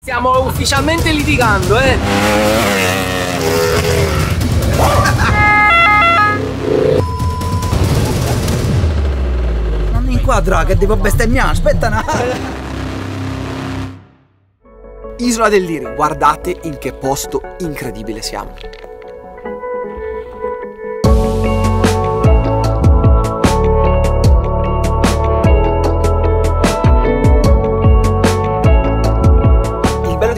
Stiamo ufficialmente litigando, Non mi inquadra che devo bestemmiare, aspetta una... Isola del Liri, guardate in che posto incredibile siamo.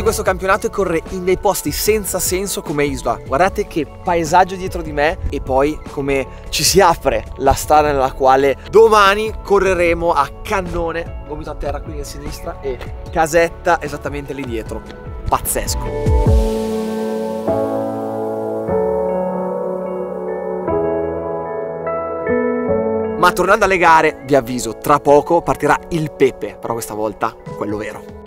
Questo campionato è correre in dei posti senza senso come Isola. Guardate che paesaggio dietro di me e poi come ci si apre la strada nella quale domani correremo a cannone, gomito a terra qui a sinistra e casetta esattamente lì dietro. Pazzesco. Ma tornando alle gare, vi avviso, tra poco partirà il Pepe, però questa volta quello vero.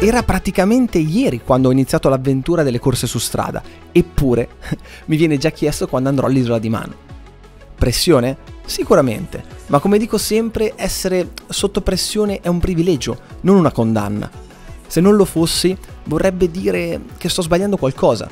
Era praticamente ieri quando ho iniziato l'avventura delle corse su strada, eppure mi viene già chiesto quando andrò all'Isola di Man. Pressione? Sicuramente, ma come dico sempre, essere sotto pressione è un privilegio, non una condanna. Se non lo fossi, vorrebbe dire che sto sbagliando qualcosa.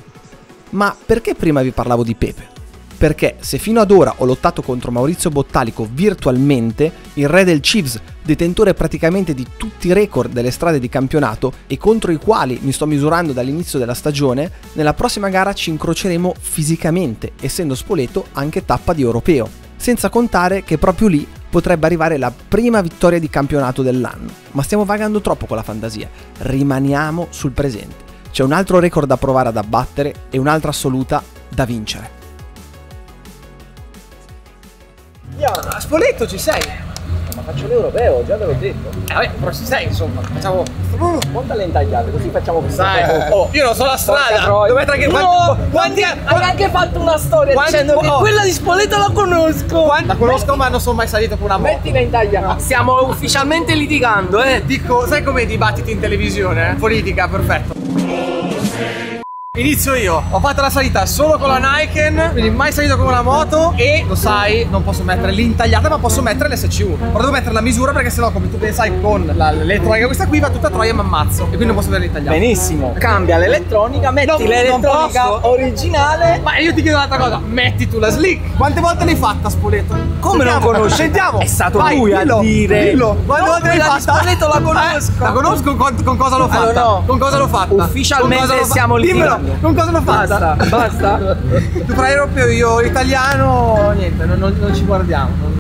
Ma perché prima vi parlavo di Pepe? Perché se fino ad ora ho lottato contro Maurizio Bottalico virtualmente, il re del Chiefs, detentore praticamente di tutti i record delle strade di campionato e contro i quali mi sto misurando dall'inizio della stagione, nella prossima gara ci incroceremo fisicamente, essendo Spoleto anche tappa di europeo. Senza contare che proprio lì potrebbe arrivare la prima vittoria di campionato dell'anno. Ma stiamo vagando troppo con la fantasia, rimaniamo sul presente. C'è un altro record da provare ad abbattere e un'altra assoluta da vincere. A Spoleto ci sei? Ma faccio l'europeo, già te l'ho detto. Vabbè, però ci sei insomma, facciamo... Montale intagliate, così facciamo questa. Sai, io non so la strada. Dov'è che... Quanti hai anche fatto una storia dicendo che quella di Spoleto la conosco. La conosco ma non sono mai salito con una moto. Mettila in taglia. Stiamo ufficialmente litigando, Dico, sai come i dibattiti in televisione? Politica, perfetto. Inizio io, ho fatto la salita solo con la Niken, quindi mai salito con una moto e lo sai, non posso mettere l'intagliata ma posso mettere l'SC1. Però devo mettere la misura perché sennò come tu ben sai con l'elettronica questa qui va tutta troia e mi ammazzo e quindi non posso avere l'intagliata. Benissimo, cambia l'elettronica, metti l'elettronica originale. Ma io ti chiedo un'altra cosa, metti tu la slick. Quante volte l'hai fatta Spoleto? Come non conosci? Sentiamo. È stato lui a dire. Dillo. Quante volte l'hai fatta? Spoleto la conosco. La conosco con cosa l'ho fatta? No. Con cosa l'ho fatta? Ufficialmente stiamo litigando. Con cosa l'ho fatta? Basta. Tu farai europeo, io italiano, niente, non ci guardiamo.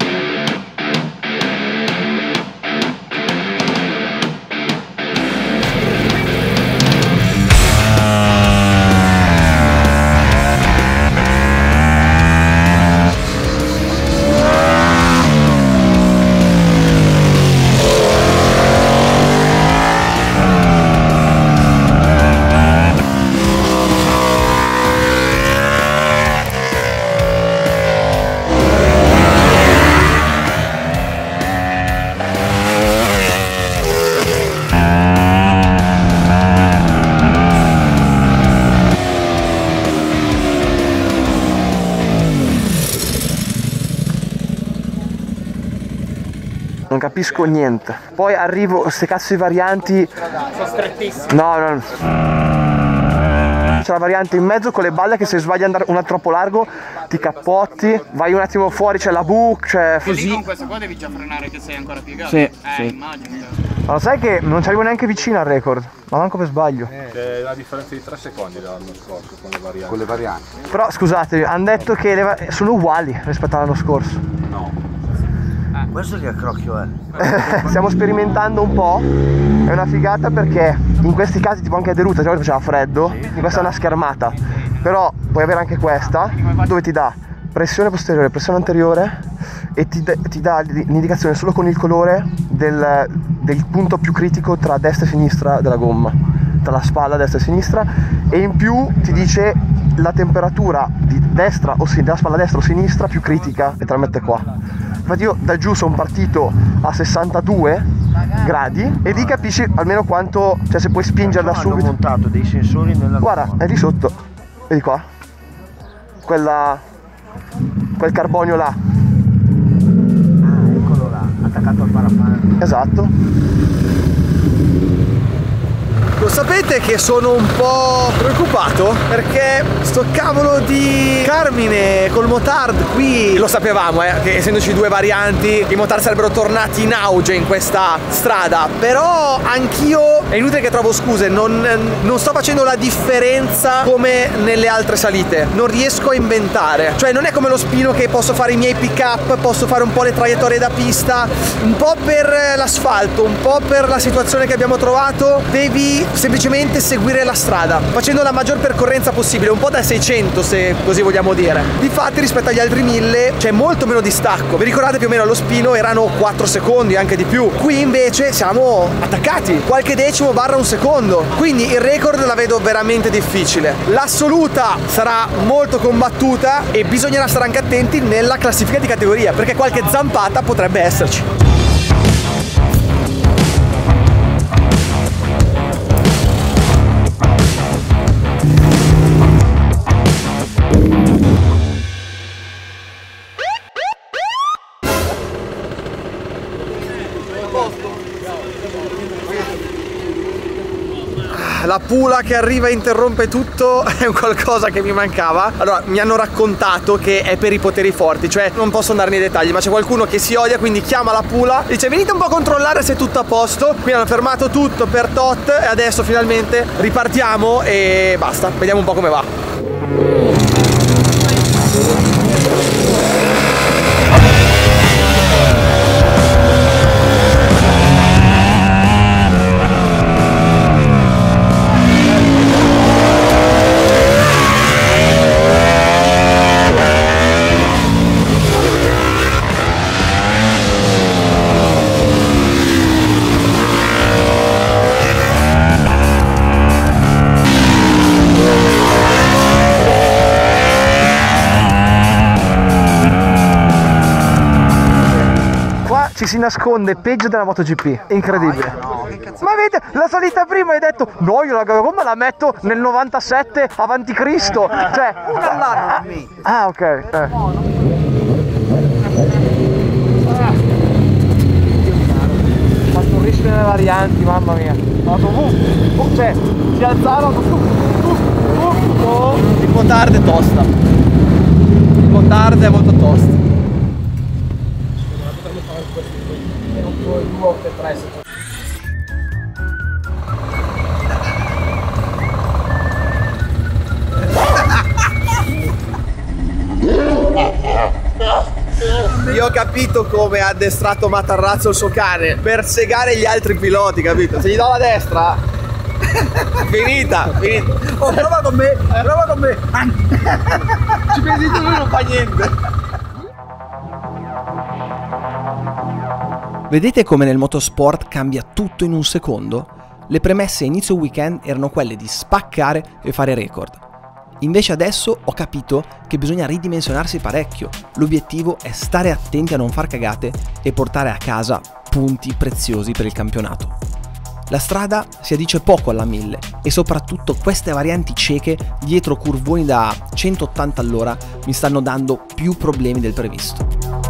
Non capisco niente. Poi arrivo, queste cazzo di varianti. Sono strettissime. No. C'è la variante in mezzo con le balle che se sbagli andare una troppo largo ti cappotti, vai un attimo fuori, c'è la buca, c'è così. Con questa qua devi già frenare che sei ancora piegato. Sì. Immagino. Ma lo sai che non ci arrivo neanche vicino al record, ma manco per sbaglio. C'è la differenza di 3 secondi dall'anno scorso con le varianti. Però scusate, hanno detto che sono uguali rispetto all'anno scorso. No. Questo che accrocchio è? Stiamo sperimentando un po', è una figata perché in questi casi tipo anche a Deruta, già faceva freddo, questa è una schermata, però puoi avere anche questa dove ti dà pressione posteriore, pressione anteriore e ti dà l'indicazione solo con il colore del punto più critico tra destra e sinistra della gomma, tra la spalla destra e sinistra, e in più ti dice la temperatura di destra o della spalla destra o sinistra più critica e te la mette qua. Infatti io da giù sono partito a 62 gradi e lì capisci almeno quanto, cioè se puoi spingere da subito. Hanno montato dei sensori nella... Guarda, è lì sotto, vedi qua, quel carbonio là. Ah, eccolo là, attaccato al parafano. Esatto. Lo sapete che sono un po' preoccupato perché sto cavolo di Carmine col motard qui lo sapevamo, che essendoci due varianti i motard sarebbero tornati in auge in questa strada, però anch'io è inutile che trovo scuse, non sto facendo la differenza come nelle altre salite, non riesco a inventare, cioè non è come lo Spino che posso fare i miei pick up, posso fare un po' le traiettorie da pista, un po' per l'asfalto, un po' per la situazione che abbiamo trovato, devi semplicemente seguire la strada facendo la maggior percorrenza possibile, un po' da 600 se così vogliamo dire. Difatti rispetto agli altri 1000 c'è molto meno distacco, vi ricordate più o meno allo Spino erano 4 secondi, anche di più, qui invece siamo attaccati qualche decimo barra un secondo, quindi il record la vedo veramente difficile. L'assoluta sarà molto combattuta e bisognerà stare anche attenti nella classifica di categoria perché qualche zampata potrebbe esserci. La Pula che arriva e interrompe tutto è un qualcosa che mi mancava. Allora, mi hanno raccontato che è per i poteri forti, cioè non posso andare nei dettagli, ma c'è qualcuno che si odia, quindi chiama la Pula, dice venite un po' a controllare se è tutto a posto. Quindi hanno fermato tutto per tot e adesso finalmente ripartiamo e basta, vediamo un po' come va. Ci si nasconde peggio della MotoGP, è incredibile. Ma vedete, la salita prima hai detto no, io la gomma la metto nel 97 avanti Cristo, cioè ah ok. Fatto un rischio nelle varianti, mamma mia. Cioè, si alzava. Il motard è tosta. Il motard è molto tosto. Io ho capito come ha addestrato Matarrazzo il suo cane per segare gli altri piloti, capito? Se gli do la destra finita. Oh, prova con me. Ci pensi tu, lui non fa niente. Vedete come nel motorsport cambia tutto in un secondo? Le premesse a inizio weekend erano quelle di spaccare e fare record. Invece adesso ho capito che bisogna ridimensionarsi parecchio. L'obiettivo è stare attenti a non far cagate e portare a casa punti preziosi per il campionato. La strada si addice poco alla 1000 e soprattutto queste varianti cieche dietro curvoni da 180 all'ora mi stanno dando più problemi del previsto.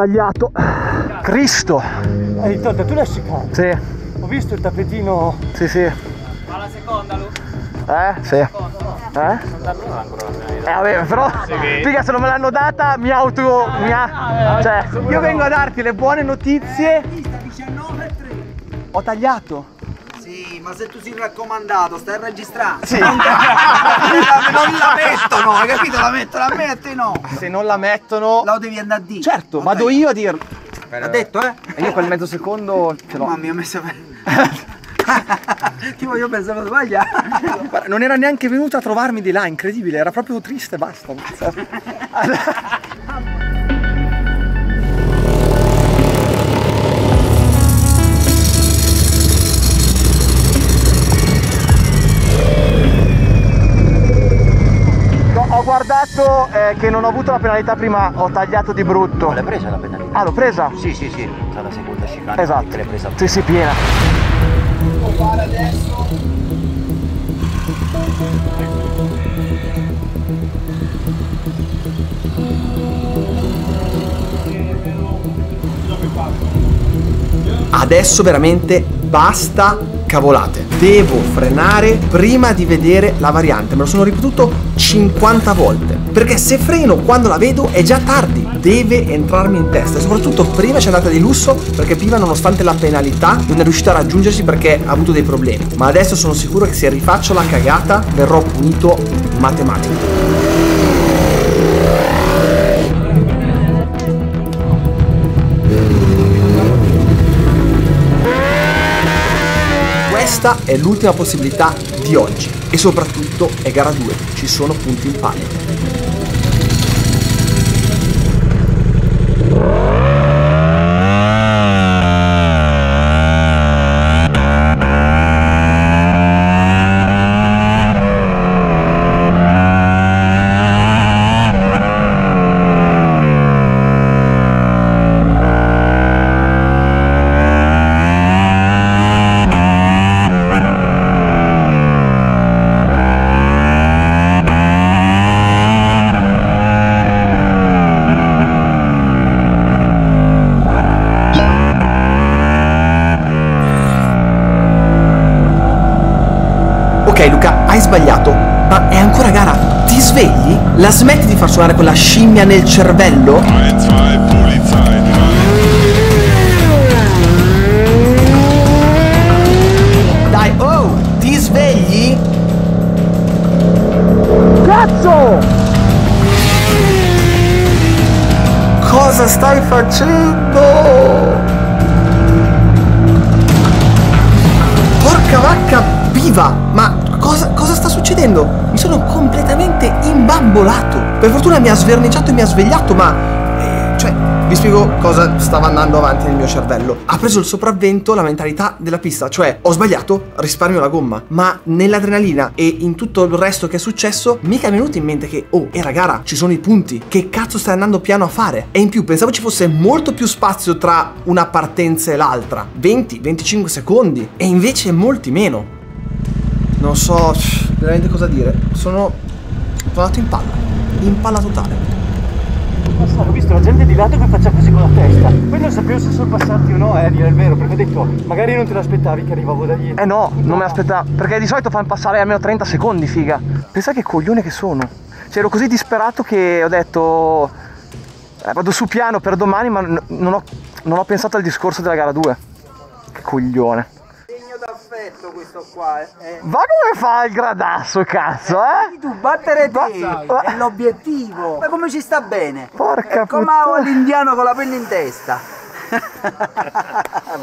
tagliato. Cristo. Ritorno, tu lasci caro. Sì. Ho visto il tappetino. Sì, sì. Ma la seconda, Lu? Sì. Vabbè, però figa, se non me l'hanno data cioè, io vengo a darti le buone notizie. 19,3. Ho tagliato. Sì, ma se tu sei raccomandato, stai registrando. Sì. Non la mettono, hai capito? La mettono a me, a te no. Se non la mettono. La devi andare a dire. Certo, vado io a dirlo. L'ha detto, eh? E io quel mezzo secondo ce l'ho. Mamma mia, mi sa. Tipo io pensavo sbagliato. Guarda, non era neanche venuto a trovarmi di là, incredibile, era proprio triste, basta. No, ho guardato che non ho avuto la penalità prima, ho tagliato di brutto. L'hai presa la penalità? Ah, l'ho presa? Sì, sì, sì. Sarà la seconda chicana. Esatto. Che l'hai presa. Sì, sì, piena. Adesso veramente basta cavolate. Devo frenare prima di vedere la variante. Me lo sono ripetuto 50 volte. Perché se freno quando la vedo è già tardi. Deve entrarmi in testa. E soprattutto prima c'è andata di lusso perché prima, nonostante la penalità, non è riuscita a raggiungersi perché ha avuto dei problemi. Ma adesso sono sicuro che se rifaccio la cagata verrò punito matematicamente. Questa è l'ultima possibilità di oggi e soprattutto è gara 2, ci sono punti in palio. Ok Luca, hai sbagliato, ma è ancora gara. Ti svegli? La smetti di far suonare quella scimmia nel cervello? Dai, oh, ti svegli? Cazzo! Cosa stai facendo? Porca vacca viva! Ma cosa sta succedendo? Mi sono completamente imbambolato. Per fortuna mi ha sverniciato e mi ha svegliato, ma cioè, vi spiego cosa stava andando avanti nel mio cervello. Ha preso il sopravvento la mentalità della pista, cioè ho sbagliato, risparmio la gomma. Ma nell'adrenalina e in tutto il resto che è successo, mica è venuto in mente che, oh, era gara, ci sono i punti. Che cazzo stai andando piano a fare? E in più pensavo ci fosse molto più spazio tra una partenza e l'altra. 20-25 secondi. E invece molti meno. Non so veramente cosa dire. Sono andato in palla totale. Ho visto la gente di lato che faccia così con la testa. Poi non sapevo se sorpassarti o no, a dire il vero, perché ho detto magari non te l'aspettavi che arrivavo da dietro. No, non me l'aspettavo, perché di solito fanno passare almeno 30 secondi, figa. Pensa che coglione che sono. Cioè, ero così disperato che ho detto vado su piano per domani, ma non ho pensato al discorso della gara 2. Che coglione. D'affetto questo qua, Va come fa il gradasso, cazzo, Tu battere te è l'obiettivo. Ma come ci sta bene? Porca è come l'indiano con la penna in testa.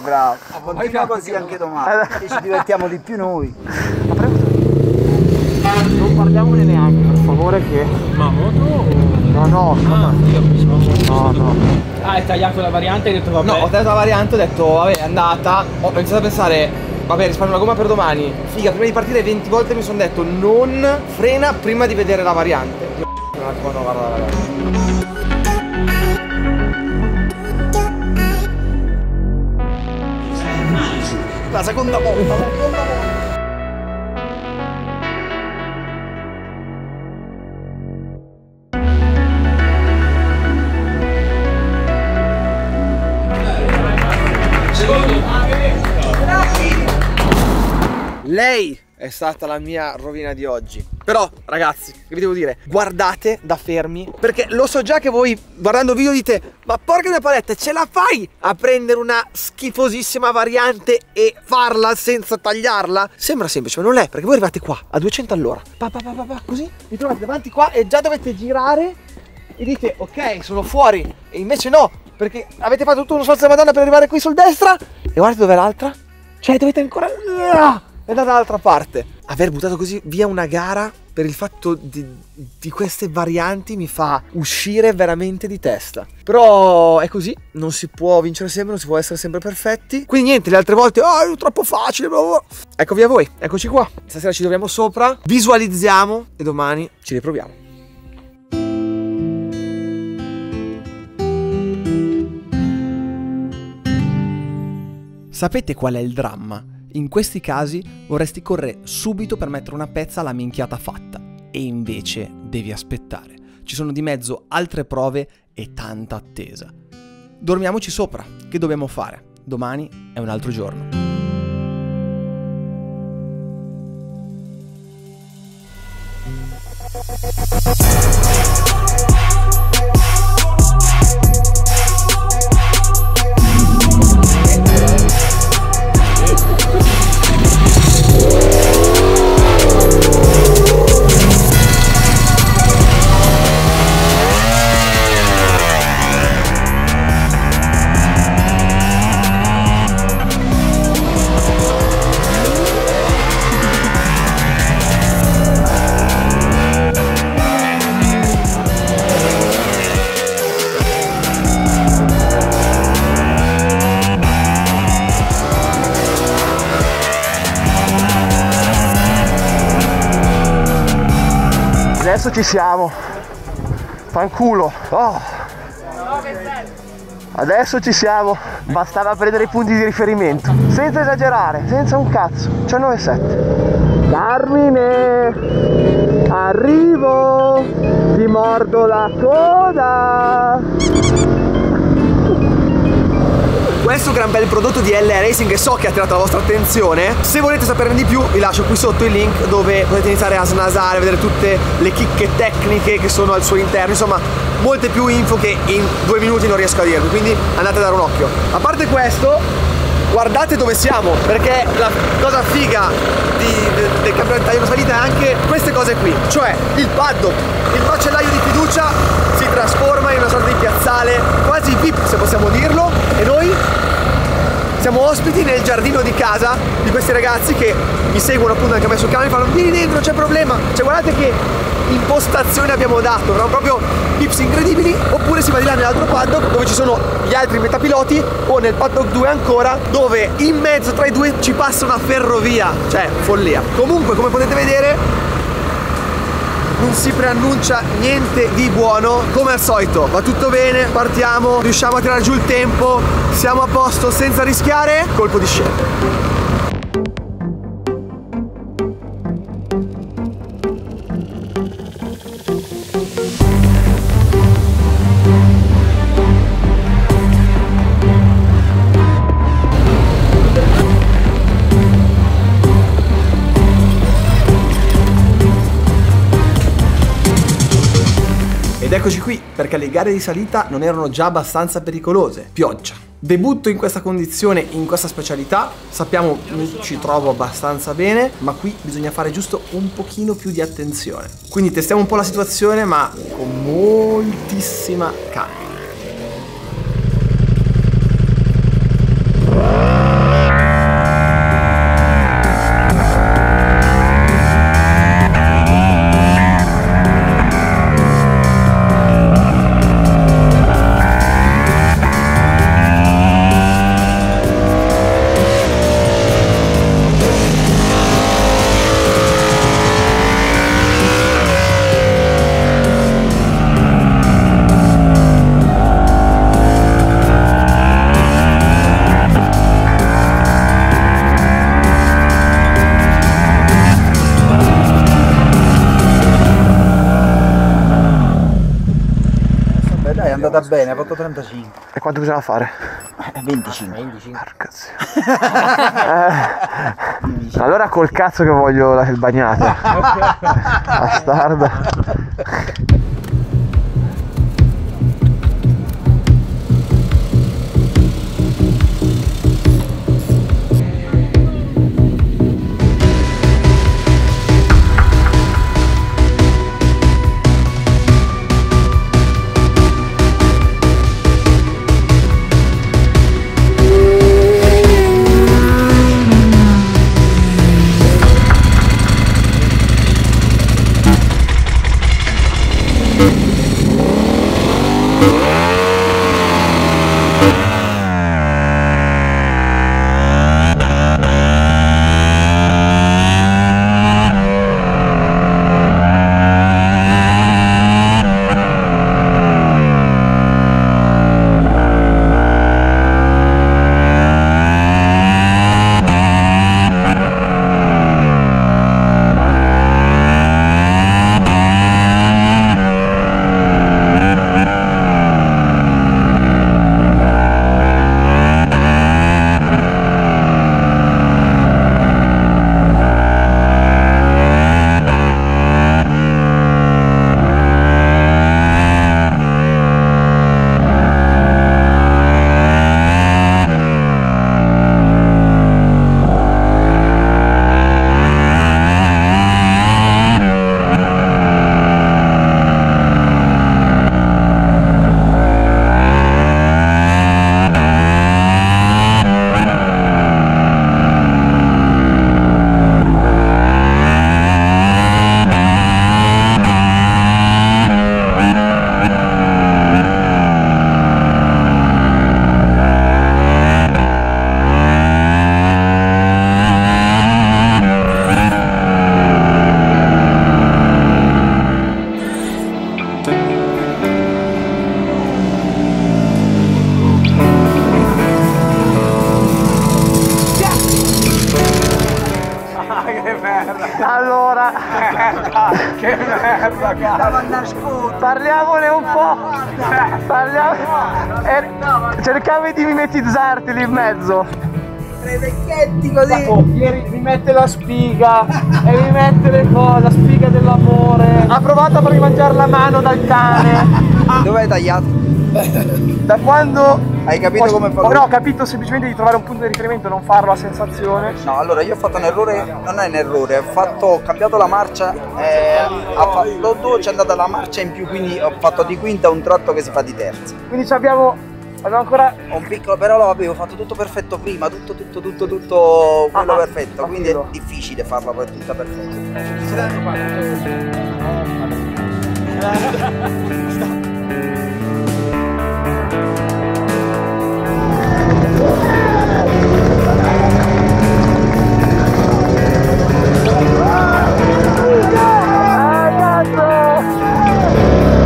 Bravo. Continua così anche domani. E ci divertiamo di più noi. Non parliamone neanche, per favore, che... Ma moto? No. Ah, hai tagliato la variante e hai detto vabbè. No, ho tagliato la variante, ho detto vabbè, è andata. Ho iniziato a pensare, vabbè, risparmio la gomma per domani. Figa, prima di partire 20 volte mi sono detto non frena prima di vedere la variante. Dio, un attimo, no, guarda la variante. La seconda volta. lei è stata la mia rovina di oggi. Però ragazzi, che vi devo dire, guardate da fermi, perché lo so già che voi guardando il video dite: ma porca mia paletta, ce la fai a prendere una schifosissima variante e farla senza tagliarla? Sembra semplice, ma non è, perché voi arrivate qua a 200 all'ora, così vi trovate davanti qua e già dovete girare e dite: ok, sono fuori. E invece no, perché avete fatto tutto uno sforzo della Madonna per arrivare qui sul destra. E guardate dov'è l'altra, cioè dovete ancora andare dall'altra parte. Aver buttato così via una gara per il fatto di queste varianti mi fa uscire veramente di testa. Però è così, non si può vincere sempre, non si può essere sempre perfetti. Quindi niente, le altre volte è troppo facile, bla bla bla. Eccovi a voi, eccoci qua. Stasera ci troviamo sopra, visualizziamo e domani ci riproviamo. Sapete qual è il dramma? In questi casi vorresti correre subito per mettere una pezza alla minchiata fatta, e invece devi aspettare. Ci sono di mezzo altre prove e tanta attesa. Dormiamoci sopra, che dobbiamo fare? Domani è un altro giorno. Adesso ci siamo, fanculo, adesso ci siamo, bastava prendere i punti di riferimento, senza esagerare, senza un cazzo, 19,7. Carmine, arrivo, ti mordo la coda. Questo gran bel prodotto di LA Racing che so che ha attirato la vostra attenzione. Se volete saperne di più vi lascio qui sotto il link dove potete iniziare a snasare, vedere tutte le chicche tecniche che sono al suo interno, insomma molte più info che in 2 minuti non riesco a dirvi, quindi andate a dare un occhio. A parte questo, guardate dove siamo, perché la cosa figa del campionato italiano salita è anche queste cose qui, cioè il paddock, il macellaio di fiducia si trasforma in una sorta di piazzale quasi VIP, se possiamo dirlo, e noi siamo ospiti nel giardino di casa di questi ragazzi che mi seguono appunto anche a me sul canale e fanno: vieni dentro, non c'è problema. Cioè guardate che impostazione abbiamo dato, erano proprio tips incredibili. Oppure si va di là nell'altro paddock dove ci sono gli altri metapiloti, o nel paddock 2 ancora, dove in mezzo tra i due ci passa una ferrovia, cioè follia. Comunque, come potete vedere, non si preannuncia niente di buono. Come al solito va tutto bene, partiamo, riusciamo a tirare giù il tempo, siamo a posto senza rischiare, colpo di scena. Ed eccoci qui, perché le gare di salita non erano già abbastanza pericolose. Pioggia. Debutto in questa condizione, in questa specialità. Sappiamo, ci trovo abbastanza bene, ma qui bisogna fare giusto un pochino più di attenzione. Quindi testiamo un po' la situazione, ma con moltissima calma. andata bene, ha fatto 35. E quanto bisogna fare? 25. Porca zio. Allora col cazzo che voglio il bagnato. Bastardo. Allora, che merda, parliamone un po'. Cercavi di mimetizzarti lì in mezzo. Tre vecchietti così. Ieri mi mette la spiga e mi mette le cose, la spiga dell'amore. Ha provato a farmi mangiare la mano dal cane. Dove hai tagliato? Da quando hai capito come fa? No, ho capito semplicemente di trovare un punto di riferimento, non farlo a sensazione. No, allora io ho fatto un errore, non è un errore, ho cambiato la marcia, c'è andata la marcia in più, quindi ho fatto di quinta un tratto che si fa di terza. Quindi abbiamo ancora un piccolo, però lo avevo fatto tutto perfetto prima, tutto quello perfetto, quindi è difficile farlo per tutta perfetta.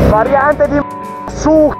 Variante di su.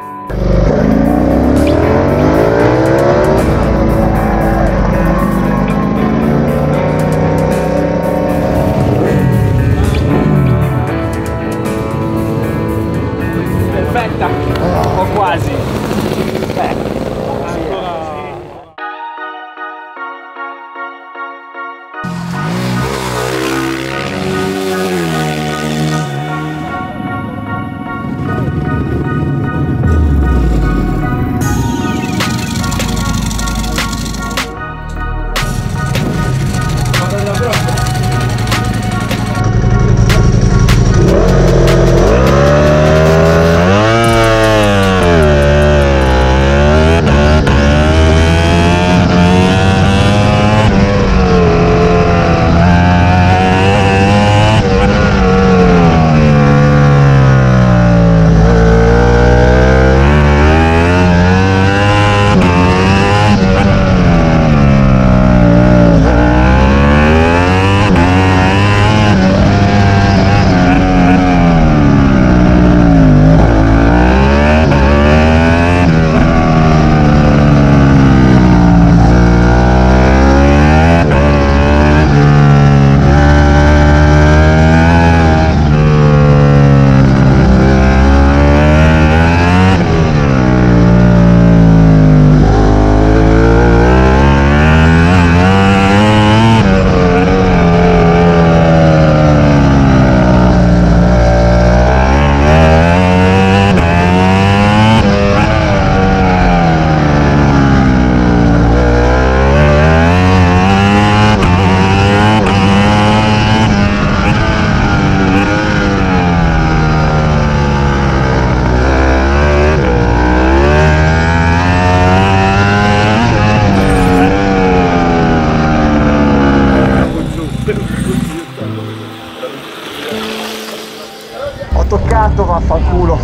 Ho toccato, vaffanculo.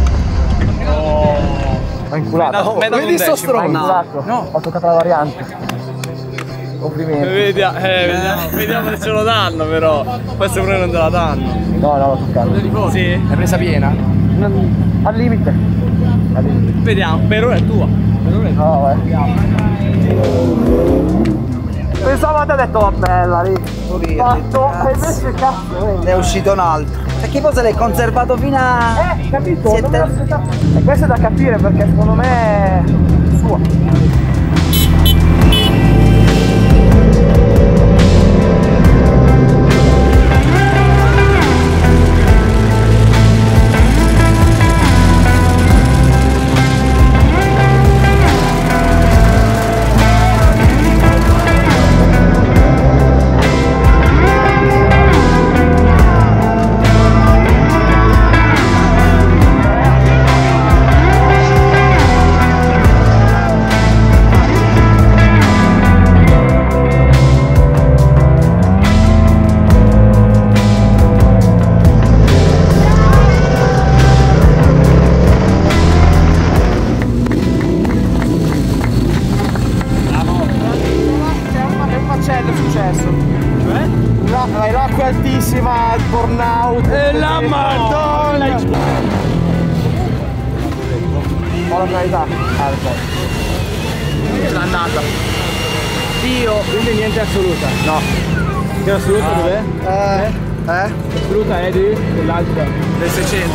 Ho inculato. Vedi sto stronzo? No. Ho toccato la variante. Complimenti. Vediamo se ce lo danno però. Questo pure non te la danno. No, l'ho toccato. Sì. L'hai presa piena? Al limite. Vediamo, per ora è tua. No, pensavo ti ha detto la bella lì. Fatto, e invece cazzo, Ne è uscito un altro. Perché poi se l'hai conservato fino a... capito? Siete- Non me l'aspettavo. E questo è da capire perché secondo me è sua. L'acqua è altissima, il burnout. E la madonna! Ho la priorità. L'è andata. Dio, quindi niente assoluta. No. Che assoluta dov'è? Assoluta è dell'altra. Del 600.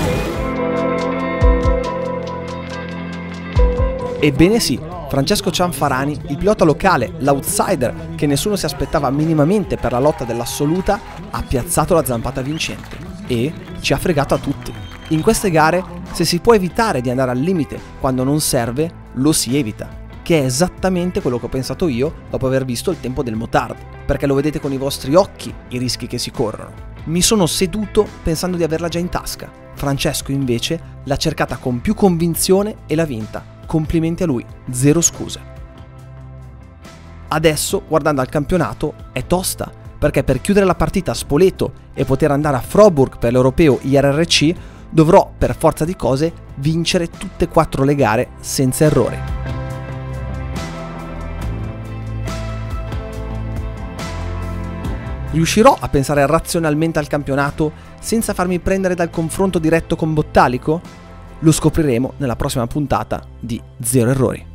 Ebbene sì, Francesco Cianfarani, il pilota locale, l'outsider che nessuno si aspettava minimamente per la lotta dell'assoluta, ha piazzato la zampata vincente e ci ha fregato a tutti. In queste gare, se si può evitare di andare al limite quando non serve, lo si evita, che è esattamente quello che ho pensato io dopo aver visto il tempo del Motard, perché lo vedete con i vostri occhi i rischi che si corrono. Mi sono seduto pensando di averla già in tasca. Francesco invece l'ha cercata con più convinzione e l'ha vinta. Complimenti a lui, zero scuse. Adesso, guardando al campionato, è tosta, perché per chiudere la partita a Spoleto e poter andare a Freiburg per l'europeo IRRC, dovrò, per forza di cose, vincere tutte e 4 le gare senza errori. Riuscirò a pensare razionalmente al campionato senza farmi prendere dal confronto diretto con Bottalico? Lo scopriremo nella prossima puntata di Zero Errori.